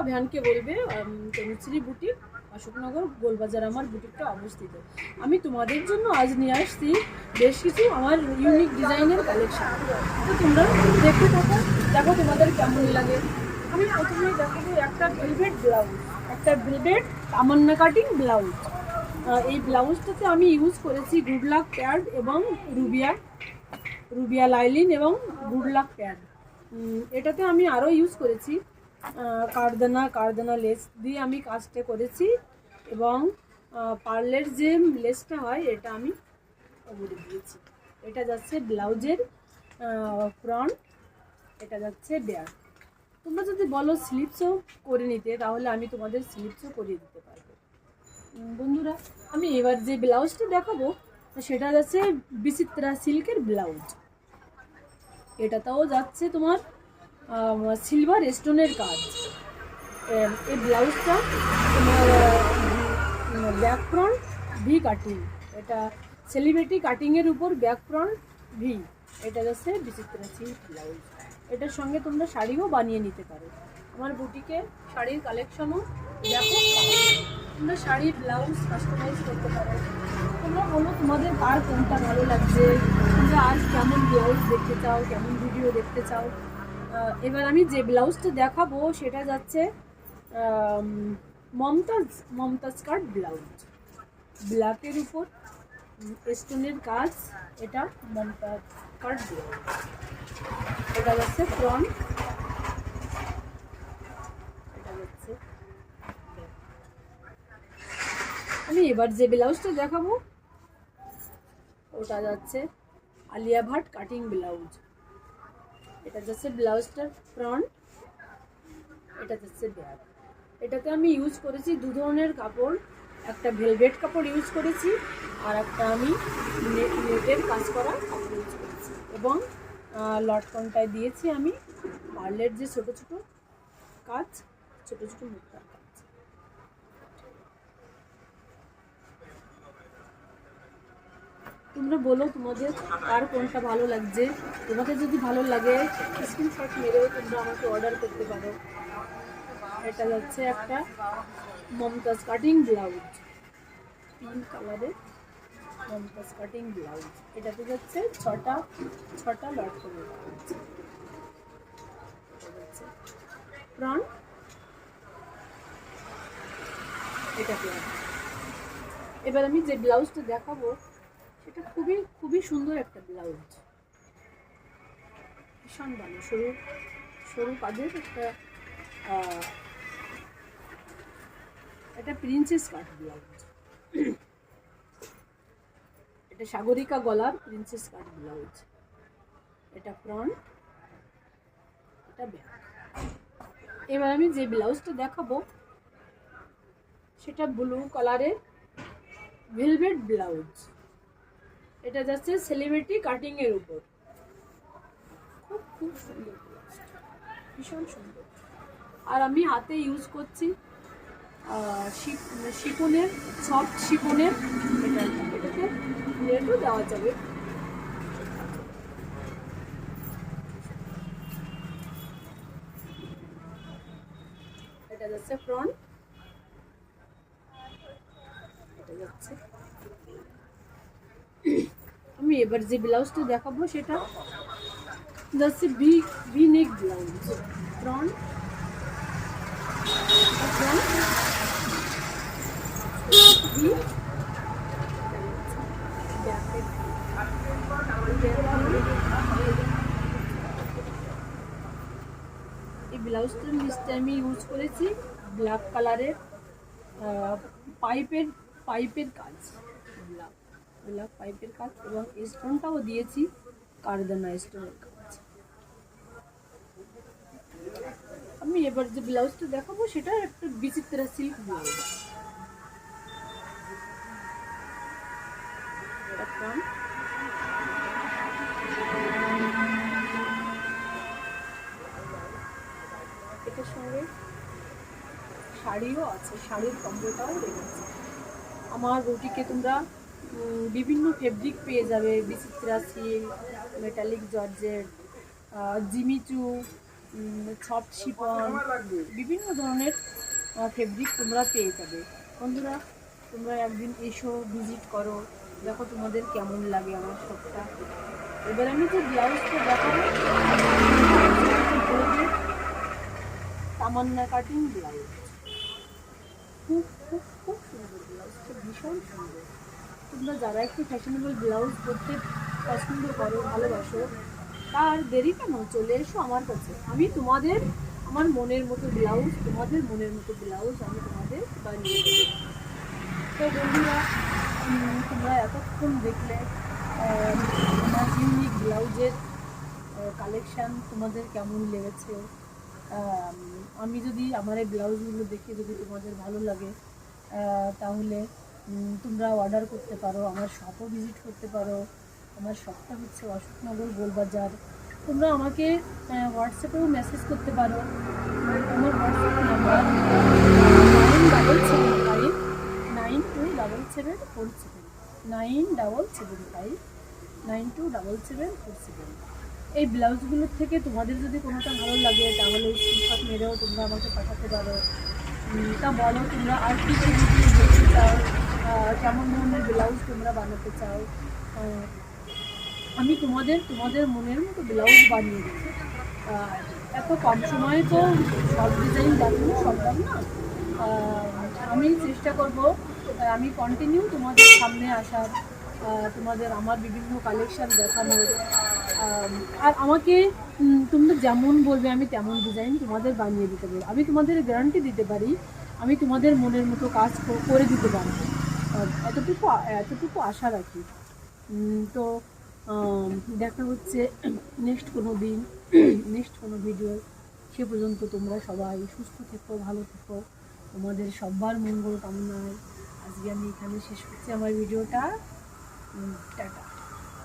ভ্যানকে বলবে তনুশ্রী বুটিক, অশোকনগর গোলবাজার আমার বুটিকটা অবস্থিত। আমি তোমাদের জন্য আজ নিয়ে আসছি বেশ কিছু আমার ইউনিক ডিজাইনের কালেকশন। তো তোমরা দেখতে থাকো, দেখো তোমাদের কেমন লাগে। আমি প্রথমেই দেখাবো একটা ভেলভেট ব্লাউজ, একটা ভেলভেট তামান্না কাটিং ব্লাউজ। এই ব্লাউজটাতে আমি ইউজ করেছি গুড লাক প্যাড এবং রুবিয়া লাইলিন এবং গুড লাক প্যাড। এটাতে আমি আরও ইউজ করেছি কারদানা লেস দিয়ে আমি কাজটা করেছি, এবং পার্লের যে লেসটা হয় এটা আমি ওপরে দিয়েছি। এটা যাচ্ছে ব্লাউজের ফ্রন্ট, এটা যাচ্ছে ব্যাক। তোমরা যদি বলো স্লিপসও করে নিতে, তাহলে আমি তোমাদের স্লিপসও করিয়ে দিতে পারবো। বন্ধুরা, আমি এবার যে ব্লাউজটা দেখাবো সেটা যাচ্ছে বিচিত্রা সিল্কের ব্লাউজ। এটাতেও যাচ্ছে তোমার সিলভার স্টোনের কাজ। এই ব্লাউজটা তোমার ব্যাক ফ্রন্ট ভি কাটিং, এটা সেলিব্রিটি কাটিংয়ের উপর ব্যাক ফ্রন্ট ভি। এটা যাচ্ছে বিচিত্রা সিল্ক ব্লাউজ। এটার সঙ্গে তোমরা শাড়িও বানিয়ে নিতে পারো। আমার বুটিকে শাড়ির কালেকশনও দেখো, তোমরা শাড়ি ব্লাউজ কাস্টমাইজ করতে পারো। তোমরা বলো তোমাদের আর কোনটা ভালো লাগছে, তোমরা আজ কেমন ব্লাউজ দেখতে চাও, কেমন ভিডিও দেখতে চাও। এবার আমি যে ব্লাউজটা দেখাবো সেটা যাচ্ছে মমতাজ কাট ব্লাউজ, ব্ল্যাকের উপর স্টোনের কাজ। এটা মমতাজ কাট ব্লাউজ, এটা যাচ্ছে ফ্রন্ট, এটা যাচ্ছে। আমি এবার যে ব্লাউজটা দেখাবো ওটা যাচ্ছে আলিয়া ভাট কাটিং ব্লাউজ। এটা যাচ্ছে ব্লাউজটার ফ্রন্ট, এটা যাচ্ছে ব্যাক। এটাতে আমি ইউজ করেছি দু ধরনের কাপড়, একটা ভেলভেট কাপড় ইউজ করেছি আর একটা আমি নেটের কাজ করা কাপড় ইউজ করেছি, এবং লটকনটায় দিয়েছি আমি পার্লের যে ছোট ছোট কাজ, ছোট ছোট মুক্তার কাজ। তোমরা বলো তোমাদের আর কোনটা ভালো লাগছে। তোমাদের যদি ভালো লাগে স্ক্রিনশট মেরেও তোমরা আমাকে অর্ডার করতে পারো। এটা যাচ্ছে একটা মমতাজ কাটিং ব্লাউজ, পিঙ্ক কালারের মমতাজ কাটিং ব্লাউজ। এটাতে যাচ্ছে ছটা লটকনের কাজ। এটা যাচ্ছে ফ্রন্ট, এটা ব্যাক। এবার আমি যে ব্লাউজটা দেখাবো সেটা খুবই সুন্দর একটা ব্লাউজ, ভীষণ ভালো, সরু কাজের একটা প্রিন্সেস কাট ব্লাউজ। এটা সাগরিকা গলার প্রিন্সেস কাট ব্লাউজ। এটা ফ্রন্ট, এটা ব্যাক। এবার আমি যে ব্লাউজটা দেখাবো সেটা ব্লু কালারের ভেলভেট ব্লাউজ। এটা যাচ্ছে সেলিব্রিটি কাটিং এর উপর, খুব সুন্দর, ভীষণ সুন্দর। আর আমি হাতে ইউজ করছি শিফনের, সফট শিফনের। এটাতে নেটও দেওয়া যাবে। এটা যাচ্ছে ফ্রন্ট, এটা যাচ্ছে। আমি এবার যে ব্লাউজটা দেখাবো সেটা যাচ্ছে ভি নেক ব্লাউজ, ফ্রন্ট, ভি, এই ব্লাউজটার নিচে আমি ইউজ করেছি ব্ল্যাক কালারের পাইপের কাজ, ব্ল্যাক পাইপের কাজ, এবং স্টোনটাও দিয়েছি কারদানা স্টোনের কাজ। আমি এবার যে ব্লাউজটা দেখাবো সেটা একটা বিচিত্রা সিল্ক ব্লাউজ। এটা ফ্রন্ট। এটার সঙ্গে শাড়িও আছে, শাড়ির কম্বোটাও রেখেছি। আমার বুটিকে তোমরা বিভিন্ন ফেব্রিক পেয়ে যাবে, Vichitra silk, metallic georgette, Jimmy Choo, soft chiffon, বিভিন্ন ধরনের ফেব্রিক তোমরা পেয়ে যাবে। বন্ধুরা, তোমরা একদিন এসো, ভিজিট করো, দেখো তোমাদের কেমন লাগে আমার শপটা। এবার আমি যে ব্লাউজটা দেখাবো, তামান্না কাটিং ব্লাউজ, খুব খুব খুব সুন্দর ব্লাউজটা, ভীষণ সুন্দর। তোমরা যারা একটু ফ্যাশনেবল ব্লাউজ পরতে পছন্দ করো, ভালোবাসো, তার দেরি কেন, চলে এসো আমার কাছে। আমি তোমাদের আমার মনের মতো ব্লাউজ, তোমাদের মনের মতো ব্লাউজ আমি তোমাদের বানিয়ে দেবো। তো বন্ধুরা, তোমরা এতক্ষণ দেখলে আমার ইউনিক ব্লাউজের কালেকশান, তোমাদের কেমন লেগেছে। আমি যদি আমার এই ব্লাউজগুলো দেখে যদি তোমাদের ভালো লাগে, তাহলে তোমরা অর্ডার করতে পারো, আমার শপও ভিজিট করতে পারো। আমার শপটা হচ্ছে অশোকনগর গোলবাজার। তোমরা আমাকে হোয়াটসঅ্যাপেও মেসেজ করতে পারো। আমার হোয়াটসঅ্যাপ নাম্বার 9775 927747, 9775 927747। এই ব্লাউজগুলোর থেকে তোমাদের যদি কোনোটা ভালো লাগে, তাহলে স্ক্রিনশট মেরেও তোমরা আমাকে পাঠাতে পারো। তা বলো তোমরা আর কী কী ভিডিও দেখতে চাও, কেমন ধরনের ব্লাউজ তোমরা বানাতে চাও। আমি তোমাদের মনের মতো ব্লাউজ বানিয়ে দেবো। এত কম সময়ে তো সব ডিজাইন দেখানো সম্ভব না। আমি চেষ্টা করব, আমি কন্টিনিউ তোমাদের সামনে আসার, তোমাদের আমার বিভিন্ন কালেকশান দেখানোর। আর আমাকে তোমরা যেমন বলবে আমি তেমন ডিজাইন তোমাদের বানিয়ে দিতে পারবো। আমি তোমাদের গ্যারান্টি দিতে পারি, আমি তোমাদের মনের মতো কাজ করে দিতে পারবো। এতটুকু আশা রাখি। তো দেখা হচ্ছে নেক্সট কোনো দিন, নেক্সট কোনো ভিডিও। সে পর্যন্ত তোমরা সবাই সুস্থ থেকো, ভালো থেকো, তোমাদের সবার মঙ্গল কামনায় আজকে আমি এখানে শেষ করছি আমার ভিডিওটা। টাটা।